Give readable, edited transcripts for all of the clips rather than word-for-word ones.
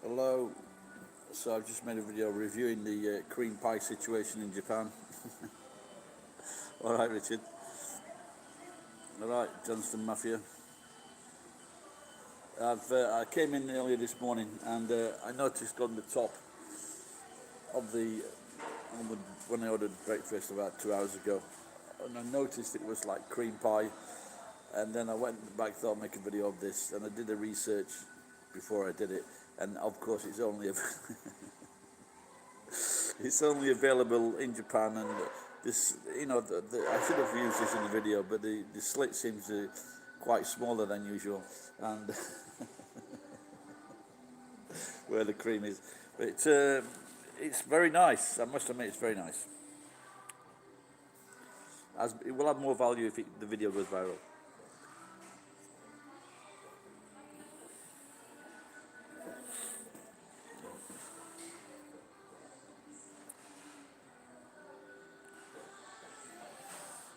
Hello. So I've just made a video reviewing the cream pie situation in Japan. All right, Richard. All right, Johnston Mafia. I came in earlier this morning and I noticed on the top of when I ordered breakfast about 2 hours ago, and I noticed it was like cream pie. And then I went back, thought I'd make a video of this, and I did the research before I did it. And of course, it's only it's only available in Japan, and this, I should have used this in the video, but the slit seems quite smaller than usual, and where the cream is. But it's very nice. I must admit, it's very nice. As it will have more value if the video goes viral.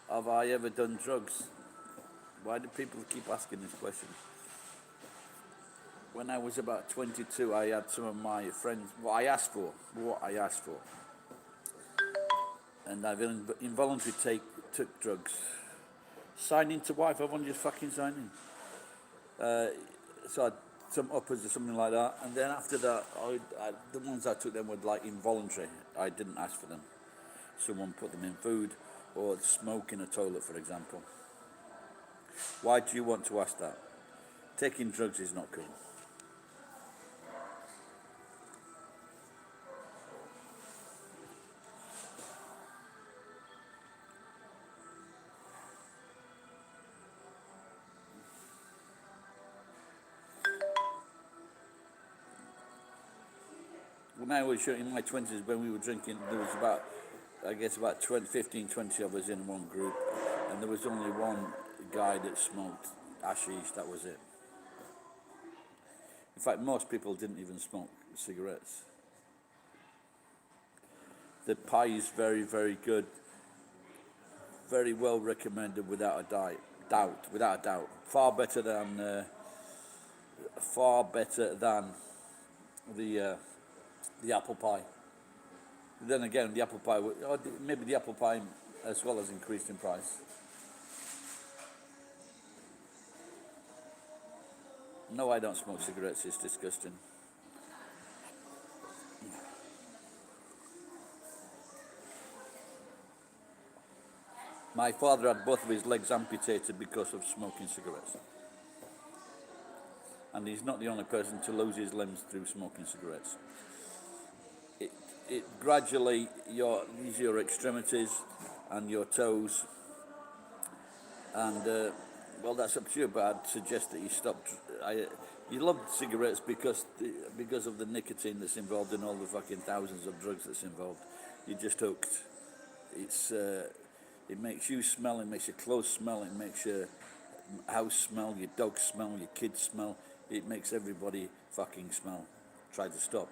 Have I ever done drugs? Why do people keep asking this question? When I was about 22, I had some of my friends, what I asked for, and I've involuntarily took drugs. Signing to wife, I've only just fucking signed in. So I had some uppers or something like that, and then after that, the ones I took them were like involuntary. I didn't ask for them. Someone put them in food, or smoke in a toilet, for example. Why do you want to ask that? Taking drugs is not cool. When I was in my 20s, when we were drinking, there was about 15, 20 of us in one group, and there was only one guy that smoked hashish, that was it. In fact, most people didn't even smoke cigarettes. The pie is very, very good. Very well recommended, without a doubt. Far better than the apple pie. Then again, the apple pie, maybe the apple pie as well has increased in price. No, I don't smoke cigarettes, it's disgusting. My father had both of his legs amputated because of smoking cigarettes. And he's not the only person to lose his limbs through smoking cigarettes. It gradually, your extremities and your toes, and well, that's up to you, but I'd suggest that you stop. You love cigarettes because of the nicotine that's involved in all the fucking thousands of drugs that's involved. You're just hooked. It makes you smell, it makes your clothes smell, it makes your house smell, your dog smell, your kids smell. It makes everybody fucking smell. Try to stop.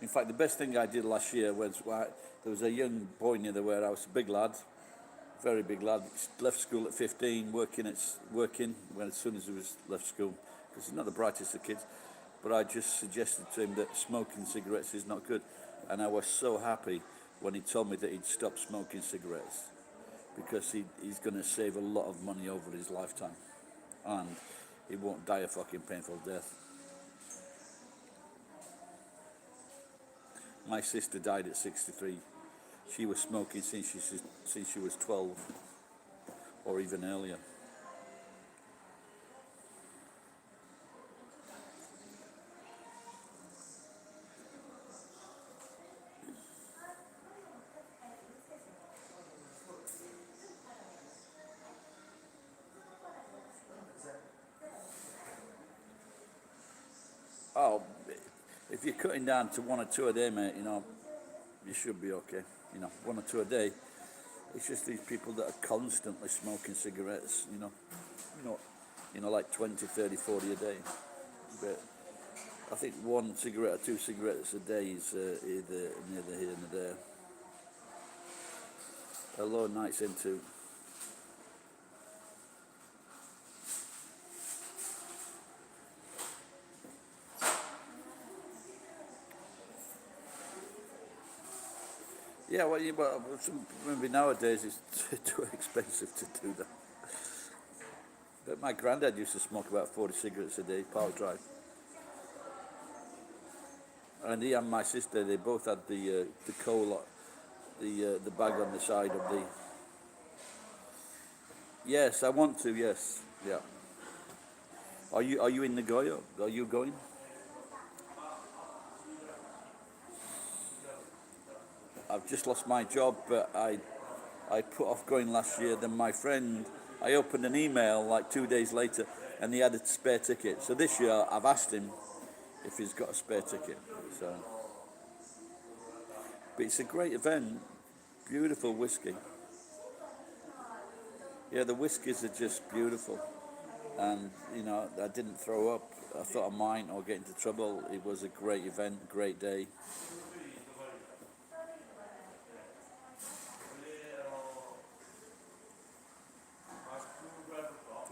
In fact, the best thing I did last year was there was a young boy near the warehouse, a big lad, very big lad, left school at 15, working as soon as he was left school, because he's not the brightest of kids. But I just suggested to him that smoking cigarettes is not good, and I was so happy when he told me that he'd stop smoking cigarettes, because he's going to save a lot of money over his lifetime, and he won't die a fucking painful death. My sister died at 63. She was smoking since she was 12, or even earlier. Oh, if you're cutting down to one or two a day, mate, you should be okay. One or two a day. It's just these people that are constantly smoking cigarettes, like 20, 30, 40 a day. But I think one cigarette or two cigarettes a day is either neither here nor there. Hello, nights into. Yeah, well, maybe nowadays it's too expensive to do that. But my granddad used to smoke about 40 cigarettes a day, Park Drive. And he and my sister, they both had the coal, the bag on the side of the. Yes, I want to. Yes, yeah. Are you in Nagoya? Are you going? I've just lost my job, but I put off going last year. Then my friend, I opened an email like 2 days later, and he had a spare ticket. So this year I've asked him if he's got a spare ticket. So, but it's a great event. Beautiful whiskey. Yeah, the whiskies are just beautiful. And I didn't throw up. I thought I might or get into trouble. It was a great event, great day.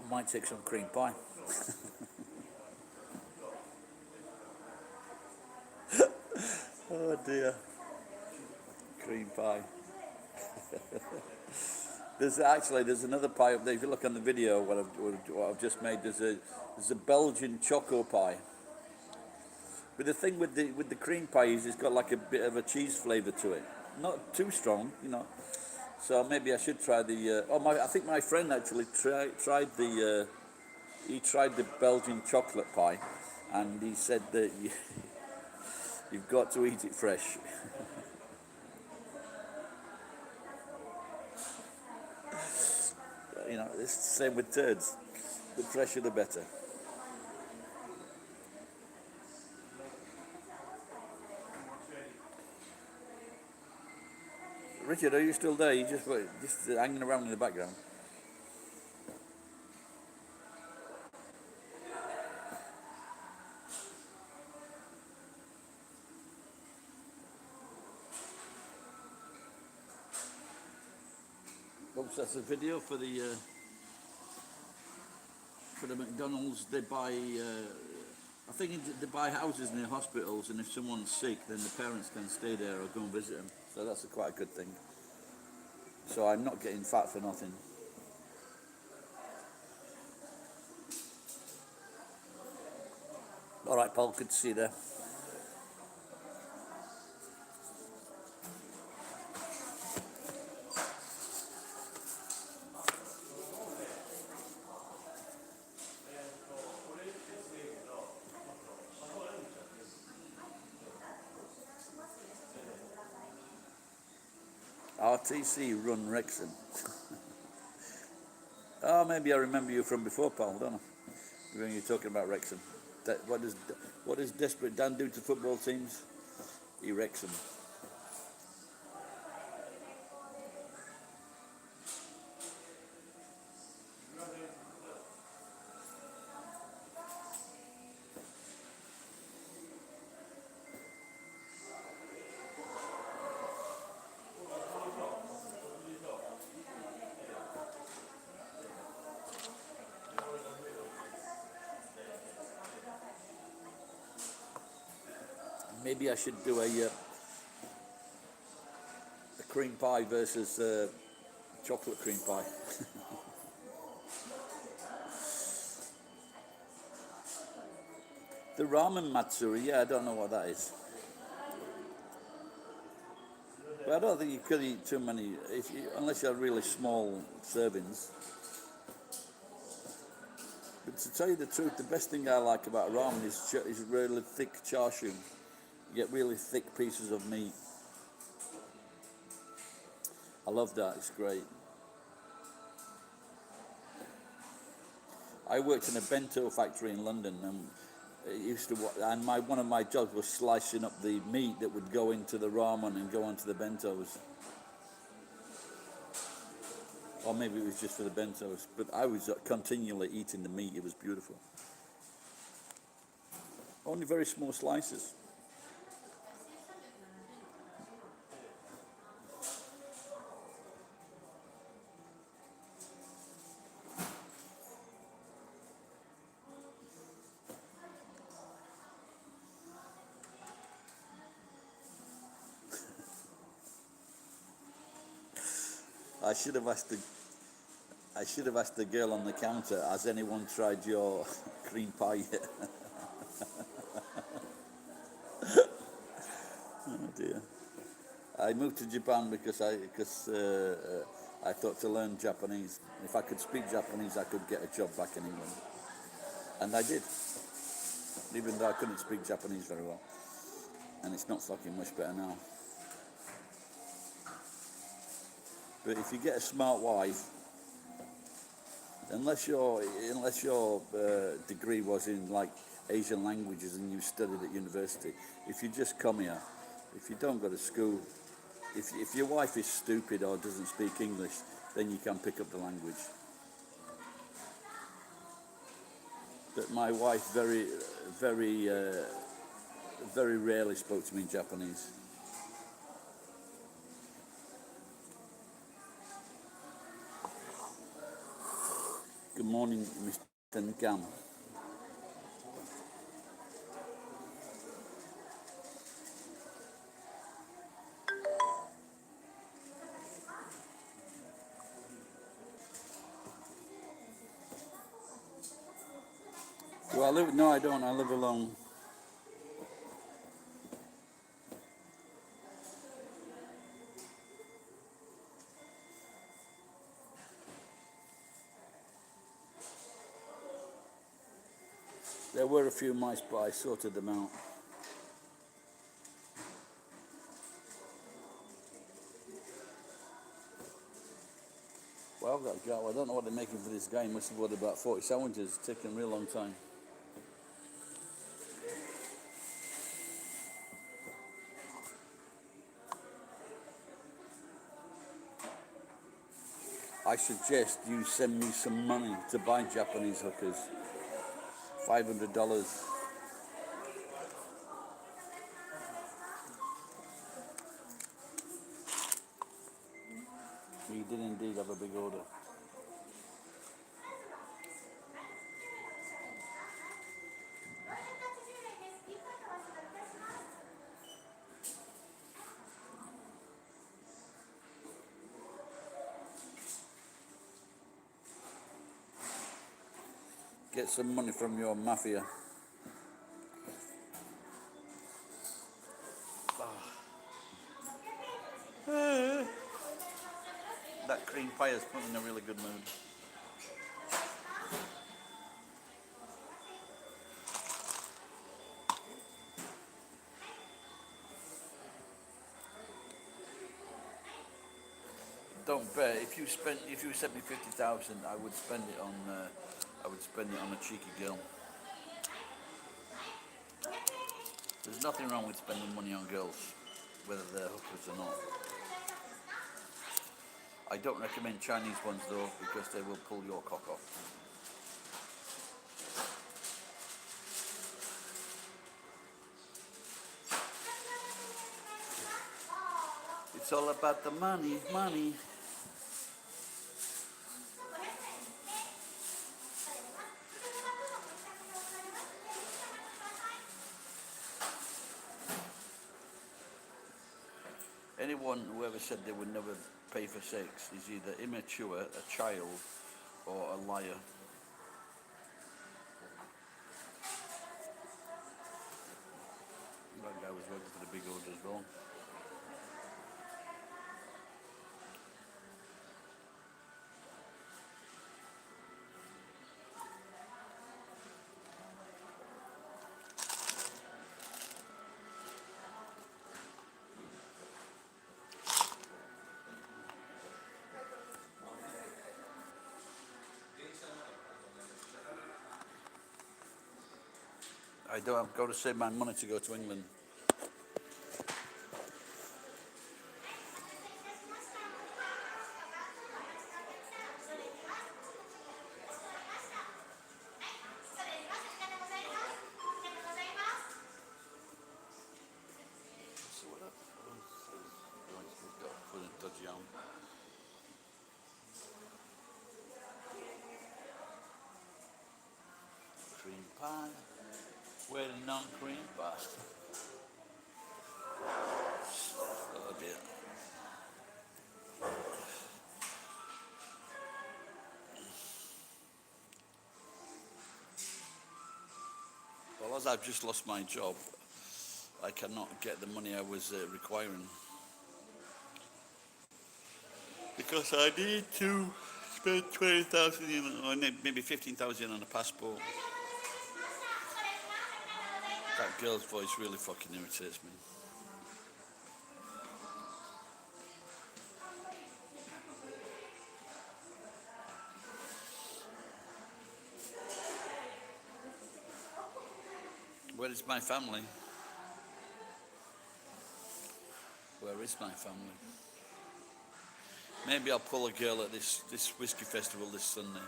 I might take some cream pie. Oh dear, cream pie. There's another pie up there. If you look on the video, what I've just made, there's a Belgian choco pie. But the thing with the cream pie is it's got like a bit of a cheese flavour to it, not too strong. So maybe I should try the. I think my friend actually tried the. He tried the Belgian chocolate pie, and he said that you've got to eat it fresh. It's the same with turds. The fresher, the better. Richard, are you still there? You just hanging around in the background. Oops, that's a video for the McDonald's. They buy. I think they buy houses near hospitals, and if someone's sick, then the parents can stay there or go and visit them. So that's quite a good thing. So I'm not getting fat for nothing. All right, Paul, good to see you there. RTC run Wrexham. Oh, maybe I remember you from before, Paul, don't I? When you're talking about Wrexham. What does Desperate Dan do to football teams? He wrecks them. Maybe I should do a cream pie versus chocolate cream pie. The ramen matsuri, yeah, I don't know what that is. But I don't think you could eat too many, unless you have really small servings. But to tell you the truth, the best thing I like about ramen is really thick char siu. You get really thick pieces of meat. I love that, it's great. I worked in a bento factory in London, and one of my jobs was slicing up the meat that would go into the ramen and go onto the bentos. Or maybe it was just for the bentos, but I was continually eating the meat. It was beautiful. Only very small slices. I should have asked the I should have asked the girl on the counter, has anyone tried your cream pie yet? Oh dear. I moved to Japan because I thought to learn Japanese. If I could speak Japanese, I could get a job back in England, and I did, even though I couldn't speak Japanese very well. And it's not fucking much better now. But if you get a smart wife, unless your degree was in like Asian languages and you studied at university, if you just come here, if you don't go to school, if your wife is stupid or doesn't speak English, then you can pick up the language. But my wife very rarely spoke to me in Japanese. Good morning, Mr. Nkam. Do I live? No, I don't. I live alone. There were a few mice, but I sorted them out. Well, I've got to go. I don't know what they're making for this game. Must have bought about 40 sandwiches. It's taken a real long time. I suggest you send me some money to buy Japanese hookers. $500. You did indeed have a big order. Get some money from your mafia. That cream pie has put me in a really good mood. Don't bet. If you sent me 50,000, I would spend it on a cheeky girl. There's nothing wrong with spending money on girls, whether they're hookers or not. I don't recommend Chinese ones though, because they will pull your cock off. It's all about the money, money. Anyone who ever said they would never pay for sex is either immature, a child, or a liar. That guy was working for the big order as well. I don't have got to save my money to go to England. So what up? Dodgy arm. Cream pie. Where the non-cream pie? Oh dear. Well, as I've just lost my job, I cannot get the money I was requiring because I need to spend 20,000 or maybe 15,000 on a passport. That girl's voice really fucking irritates me. Where is my family? Where is my family? Maybe I'll pull a girl at this whiskey festival this Sunday.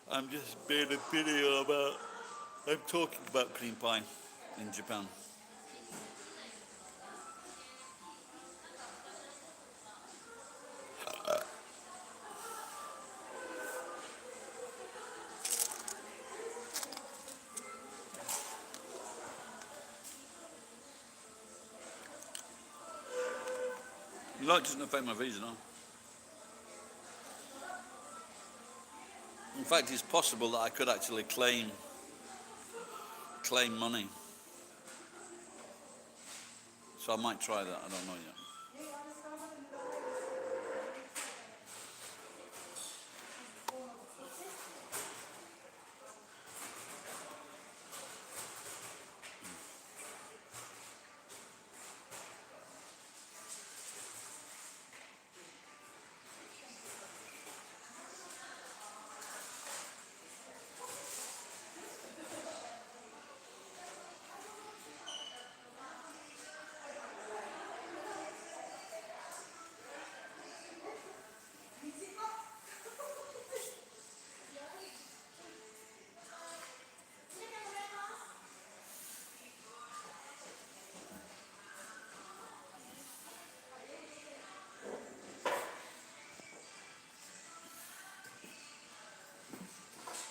I'm just made a video about, I'm talking about cream pie in Japan. No, it doesn't affect my visa, no. In fact, it's possible that I could actually claim money. So I might try that, I don't know yet.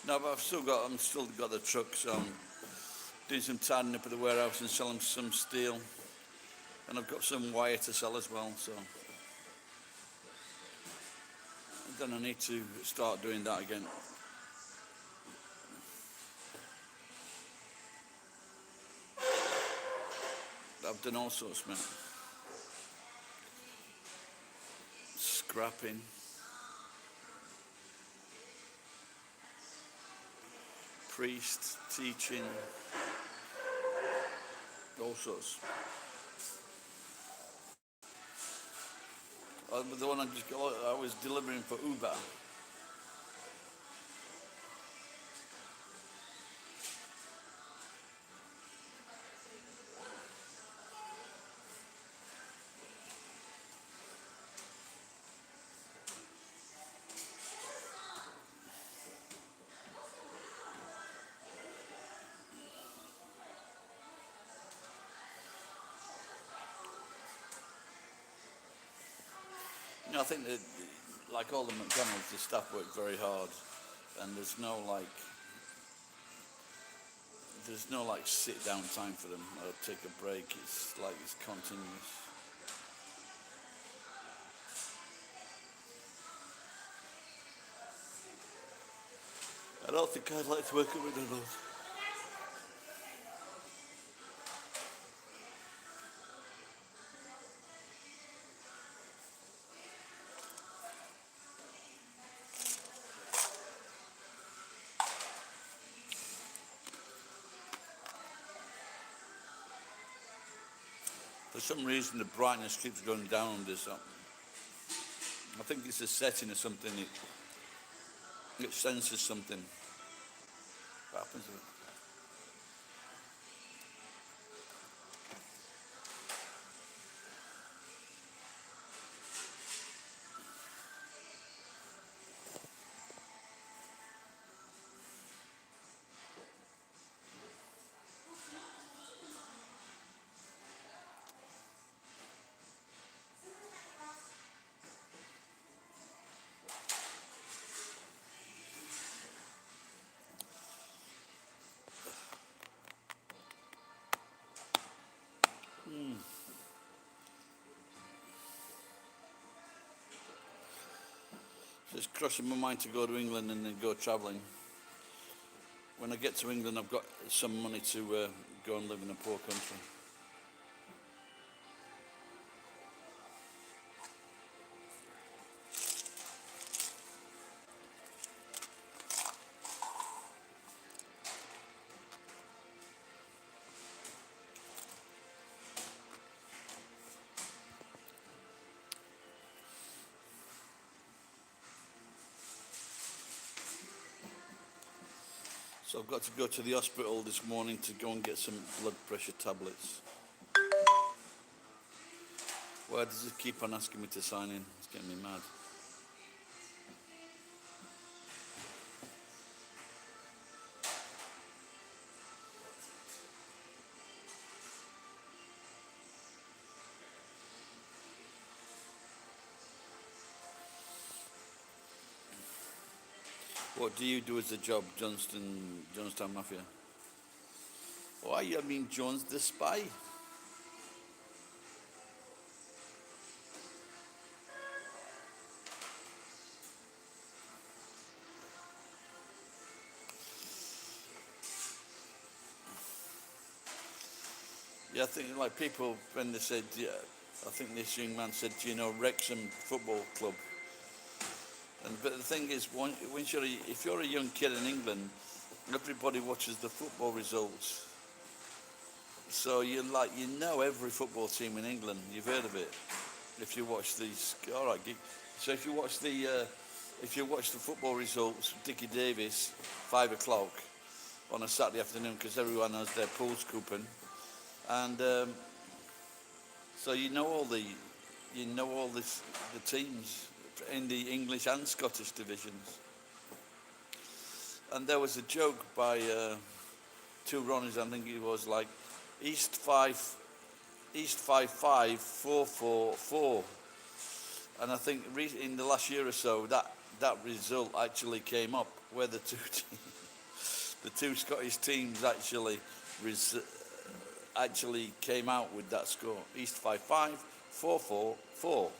No, but I'm still got the truck, so I'm doing some tidying up at the warehouse and selling some steel. And I've got some wire to sell as well, so then I need to start doing that again. I've done all sorts, man. Scrapping. Priest, teaching, all sorts. The one I was delivering for Uber. You know, I think that, like all the McDonald's, the staff work very hard, and there's no like sit down time for them or take a break. It's like it's continuous. I don't think I'd like to work at McDonald's. For some reason, the brightness keeps going down on this. I think it's a setting or something. It senses something. What happens to it? So it's crossing my mind to go to England and then go travelling. When I get to England, I've got some money to go and live in a poor country. So I've got to go to the hospital this morning to go and get some blood pressure tablets. Why does it keep on asking me to sign in? It's getting me mad. What do you do as a job, Jonestown Mafia? Why, you mean Jones the spy? Yeah, I think like people, when they said, yeah, I think this young man said, do you know Wrexham Football Club? But the thing is, if you're a young kid in England, everybody watches the football results. So you know every football team in England. You've heard of it. If you watch these, all right. So if you watch the football results, Dickie Davis, 5 o'clock on a Saturday afternoon, because everyone has their pools coupon, and so you know all the teams in the English and Scottish divisions. And there was a joke by two Ronnies, I think it was like East 5-5, 4-4-4. And I think in the last year or so that result actually came up, where the two Scottish teams actually came out with that score. East 5-5, 4-4-4.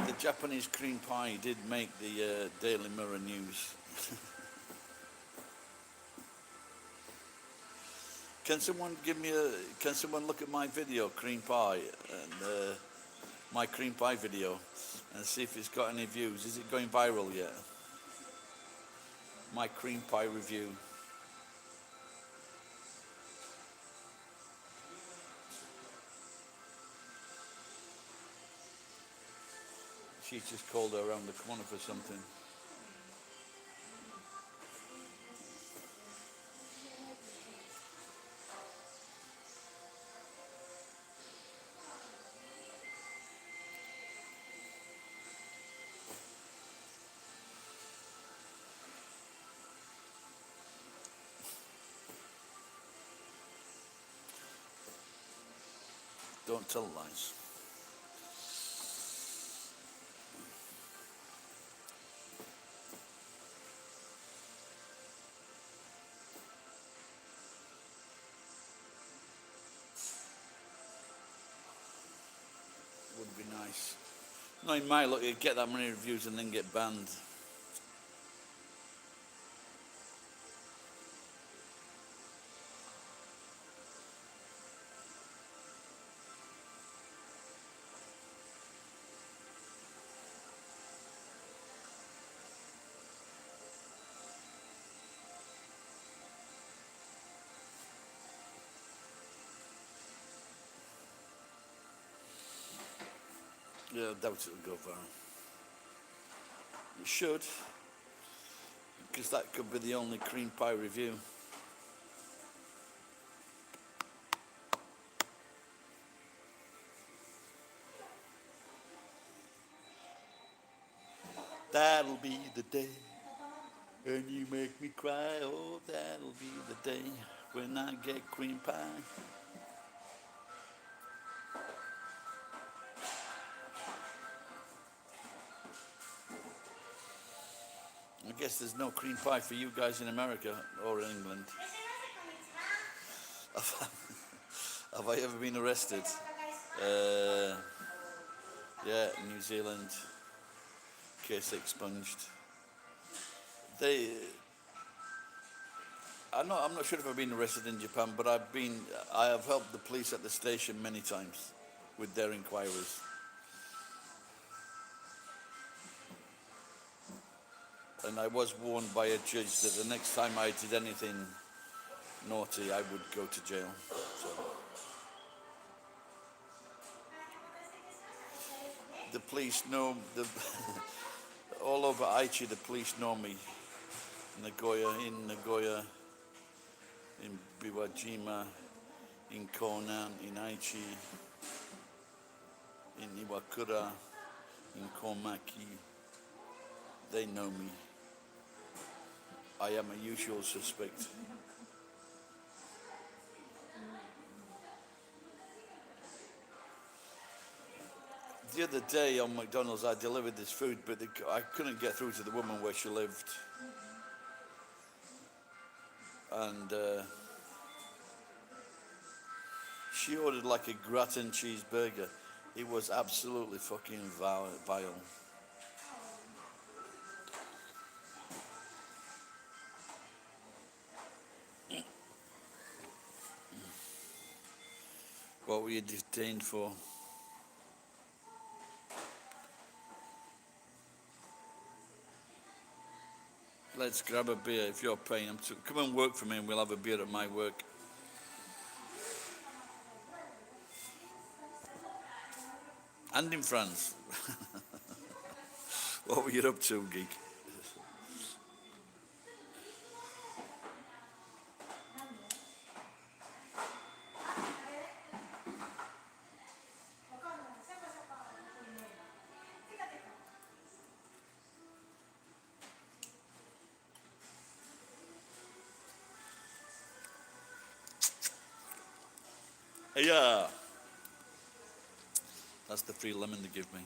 The Japanese cream pie did make the Daily Mirror news. Can someone look at my video, cream pie, and my cream pie video, and see if it's got any views? Is it going viral yet? My cream pie review. She's just called her around the corner for something. Don't tell lies. Would be nice. No, in my luck, you'd get that many reviews and then get banned. Yeah, I doubt it'll go viral. It should, because that could be the only cream pie review. That'll be the day when you make me cry. Oh, that'll be the day when I get cream pie. guess there's no cream pie for you guys in America or in England. Have I ever been arrested? Yeah, New Zealand. Case expunged. I'm not sure if I've been arrested in Japan, but I have helped the police at the station many times with their inquiries. And I was warned by a judge that the next time I did anything naughty, I would go to jail. So the police know, all over Aichi, the police know me. In Nagoya, in Biwajima, in Konan, in Aichi, in Iwakura, in Komaki. They know me. I am a usual suspect. The other day on McDonald's, I delivered this food, but I couldn't get through to the woman where she lived. And she ordered like a gratin cheeseburger. It was absolutely fucking vile. What were you detained for? Let's grab a beer if you're paying. Come and work for me and we'll have a beer at my work. And in France. What were you up to, geek? Yeah. That's the free lemon they give me.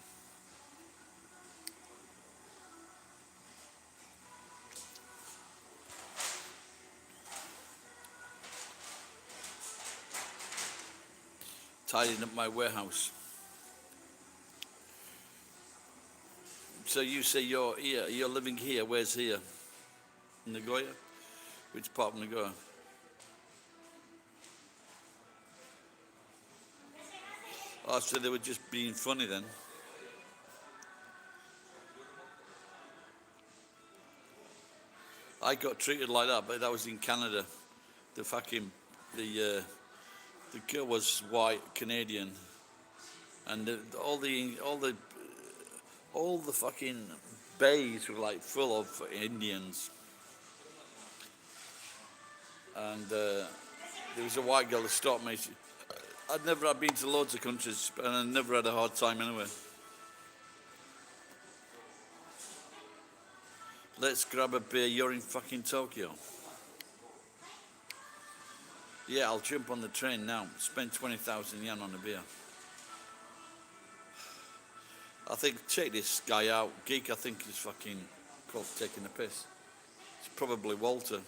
Tidying up my warehouse. So you say you're here, you're living here. Where's here? Nagoya? Which part of Nagoya? Oh, so they were just being funny then. I got treated like that, but that was in Canada. The girl was white Canadian, and all the fucking bays were like full of Indians. And there was a white girl that stopped me. I'd been to loads of countries, and I never had a hard time anyway. Let's grab a beer. You're in fucking Tokyo. Yeah, I'll jump on the train now. Spend 20,000 yen on a beer. I think, check this guy out. Geek, I think he's fucking taking a piss. It's probably Walter.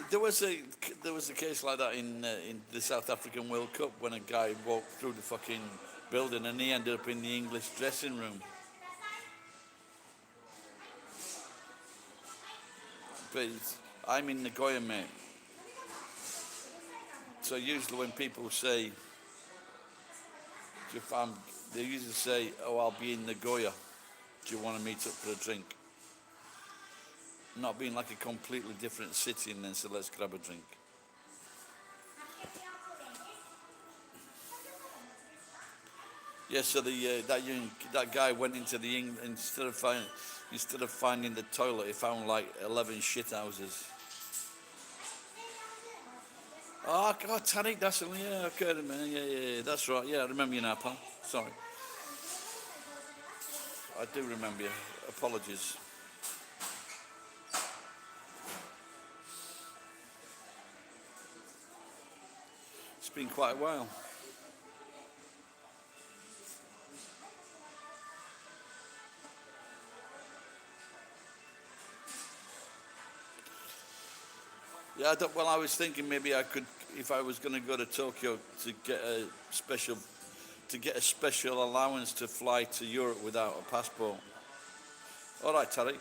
There was a case like that in the South African World Cup when a guy walked through the fucking building and he ended up in the English dressing room. But I'm in Nagoya, mate. So usually when people say, they usually say, "Oh, I'll be in Nagoya. Do you want to meet up for a drink?" Not being like a completely different city, and then so let's grab a drink. Yeah, so that guy went into instead of finding the toilet, he found like 11 shit houses. Oh, God, Tariq, that's yeah, okay, man. Yeah, that's right. Yeah, I remember you now, pal. Sorry, I do remember you. Apologies. It's been quite a while. Yeah, well, I was thinking maybe I could, if I was going to go to Tokyo to get a special, allowance to fly to Europe without a passport. All right, Tariq.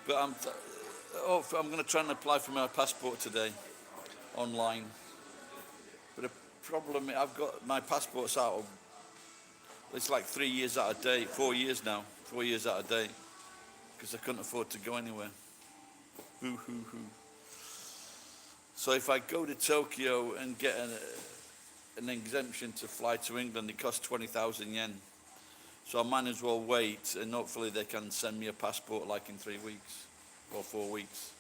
But I'm going to try and apply for my passport today online. But the problem, I've got my passport's out of, it's like 3 years out of date, 4 years now, 4 years out of date, because I couldn't afford to go anywhere. Boo hoo hoo. So if I go to Tokyo and get an exemption to fly to England, it costs 20,000 yen. So I might as well wait, and hopefully they can send me a passport like in 3 weeks or 4 weeks.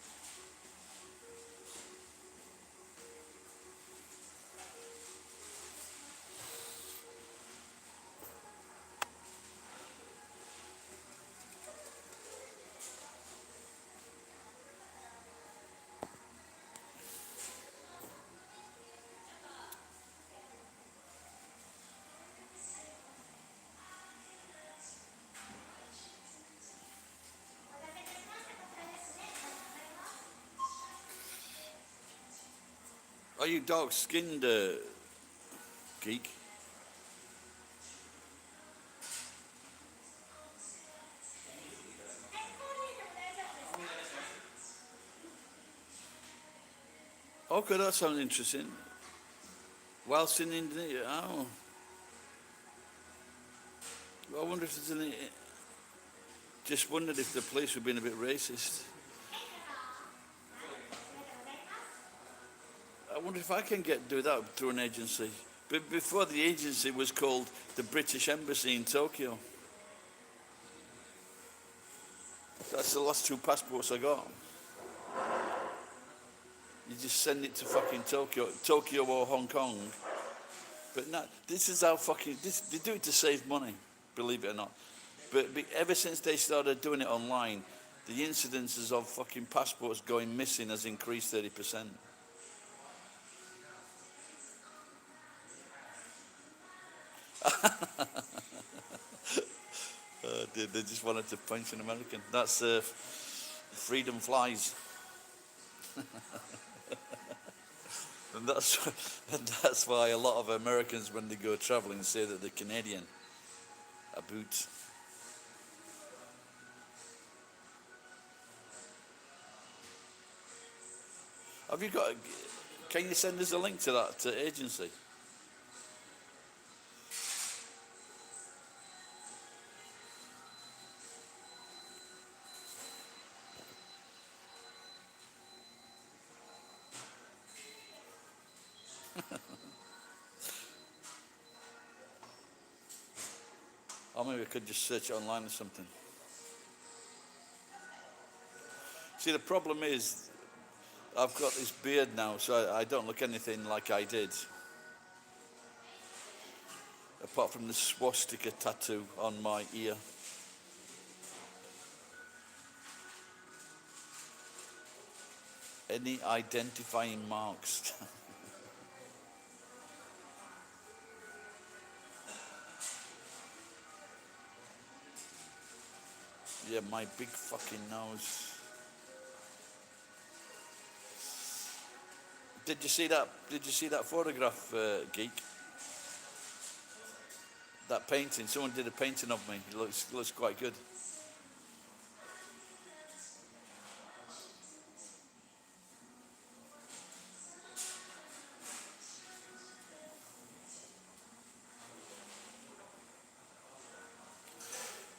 Are you dark-skinned, geek? Okay, that sounds interesting. Whilst in Indonesia, oh, I wonder if there's any. Just wondered if the police were being a bit racist. I wonder if I can do that through an agency. But before the agency was called the British Embassy in Tokyo. That's the last two passports I got. You just send it to fucking Tokyo or Hong Kong. But no, this is how they do it to save money, believe it or not. But ever since they started doing it online, the incidences of fucking passports going missing has increased 30%. Dude, they just wanted to punch an American. That's freedom flies. And that's, and that's why a lot of Americans, when they go traveling, say that they're Canadian. A boot. Have you got? Can you send us a link to that agency? Or maybe I could just search it online or something. See, the problem is, I've got this beard now, so I don't look anything like I did. Apart from the swastika tattoo on my ear. Any identifying marks? Yeah, my big fucking nose. Did you see that? Did you see that photograph, geek? That painting. Someone did a painting of me. It looks quite good.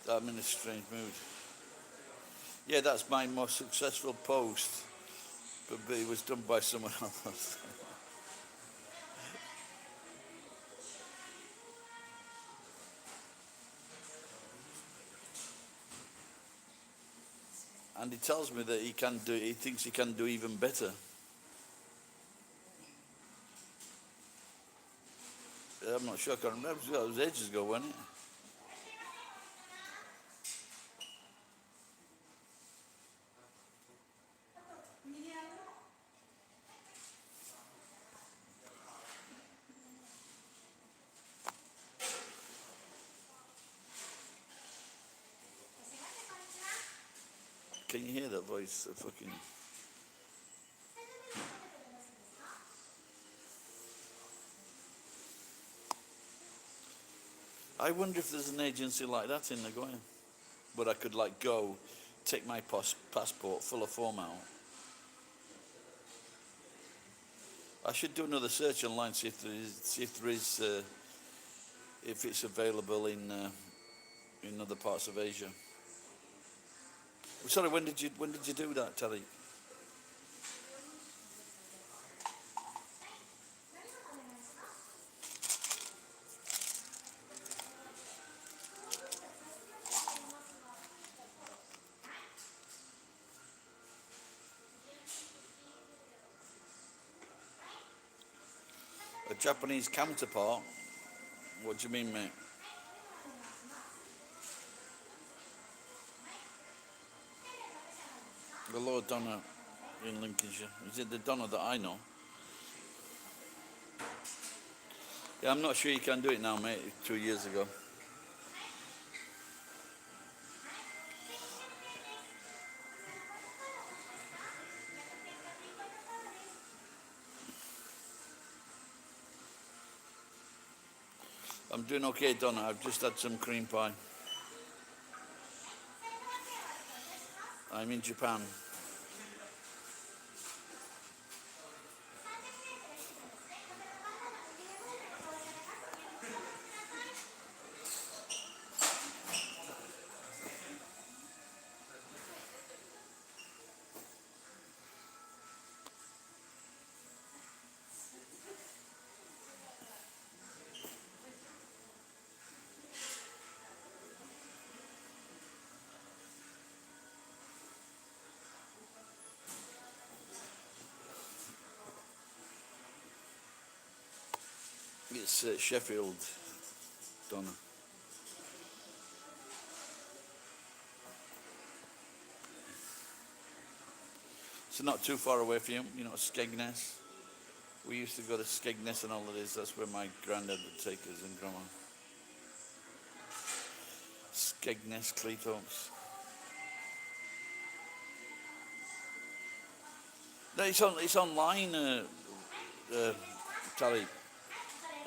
I'm in a strange mood. Yeah, that's my most successful post, but it was done by someone else. and he tells me that he thinks he can do even better. I'm not sure, I can't remember, it was ages ago, wasn't it? Can you hear that voice? Fucking. I wonder if there's an agency like that in Nagoya, where I could like go, take my passport, fill a form out. I should do another search online, see if there is, if it's available in other parts of Asia. Sorry, when did you do that, Tariq? A Japanese counterpart? What do you mean, mate? The Lord Donna in Lincolnshire. Is it the Donna that I know? Yeah, I'm not sure you can do it now, mate. 2 years ago. I'm doing okay, Donna. I've just had some cream pie. I'm in Japan. It's Sheffield, Donna. It's not too far away from you, Skegness. We used to go to Skegness on holidays. That's where my granddad would take us and grandma. Skegness, Cleethorpes. No, it's online, Tally,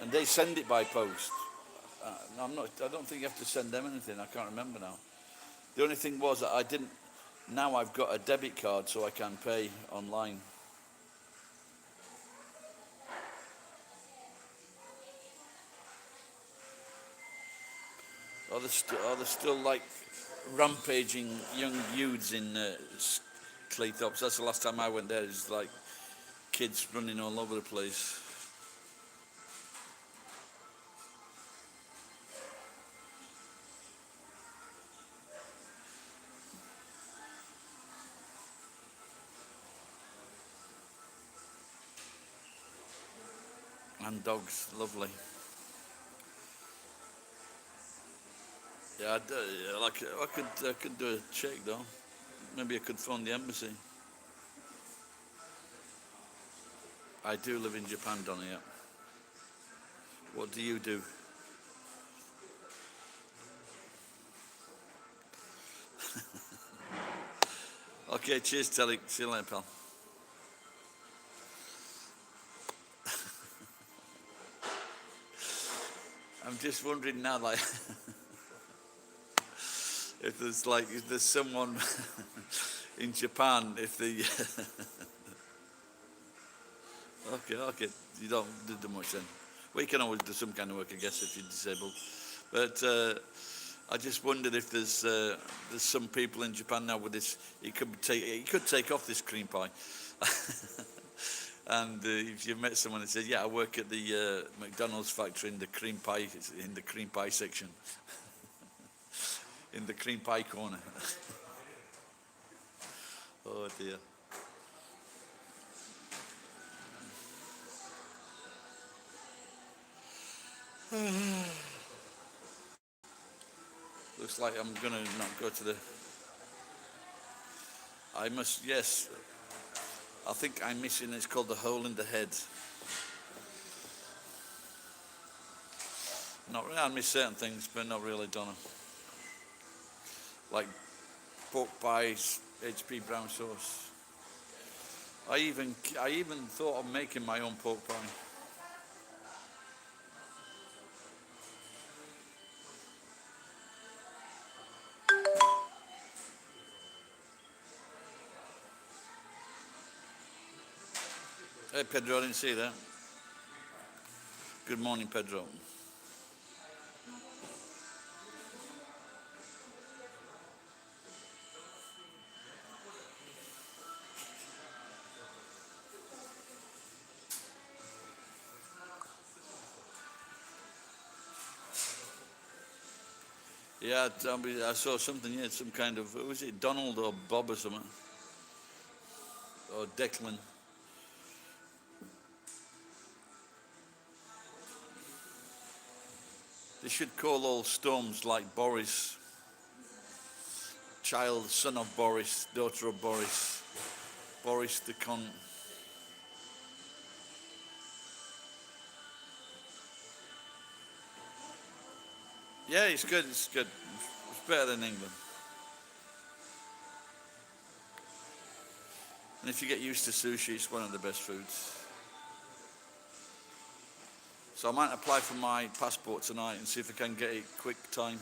and they send it by post. No, I don't think you have to send them anything. I can't remember now. The only thing was that I didn't. Now I've got a debit card, so I can pay online. Are there still like rampaging young youths in Cleethorpes? That's the last time I went there. It's like kids running all over the place. And dogs, lovely. Yeah, I could do a check though. Maybe I could phone the embassy. I do live in Japan, Donnie. Yeah. What do you do? Okay, cheers, Telly. See you later, pal. I'm just wondering now, like, if there's someone in Japan, if the okay, you don't do much then. Well, you can always do some kind of work, I guess, if you're disabled. But I just wondered if there's some people in Japan now with this. He could take off this cream pie. And if you met someone and said, "Yeah, I work at the McDonald's factory in the cream pie section, in the cream pie corner." Oh dear. Looks like I'm gonna not go to the. I must, yes. I think I'm missing. It's called the hole in the head. Not really. I miss certain things, but not really done 'em. Like pork pies, HP brown sauce. I even thought of making my own pork pie. Hey Pedro, I didn't see that. Good morning, Pedro. Yeah, I saw something. Yeah, some kind of. Was it Donald or Bob or something? Or Declan? They should call all storms like Boris, child, son of Boris, daughter of Boris, Boris the con. Yeah, it's good. It's good. It's better than England. And if you get used to sushi, it's one of the best foods. So I might apply for my passport tonight and see if I can get it quick time.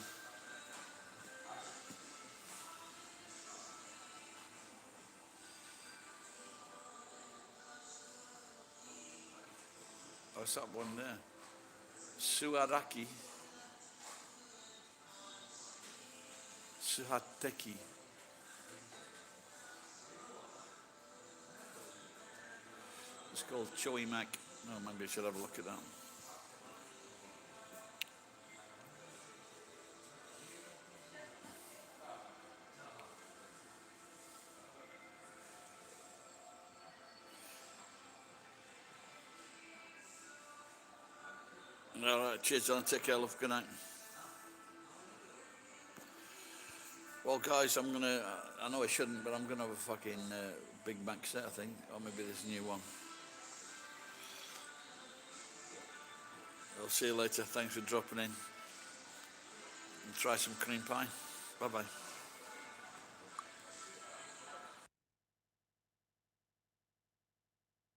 What's that one there? Suaraki. Suhateki. It's called Choi Mac. Oh, maybe I should have a look at that. All right, cheers, John. Take care, love. Good night. Well, guys, I'm gonna. I know I shouldn't, but I'm gonna have a fucking Big Mac set, I think, or maybe there's a new one. I'll see you later. Thanks for dropping in. And try some cream pie. Bye bye.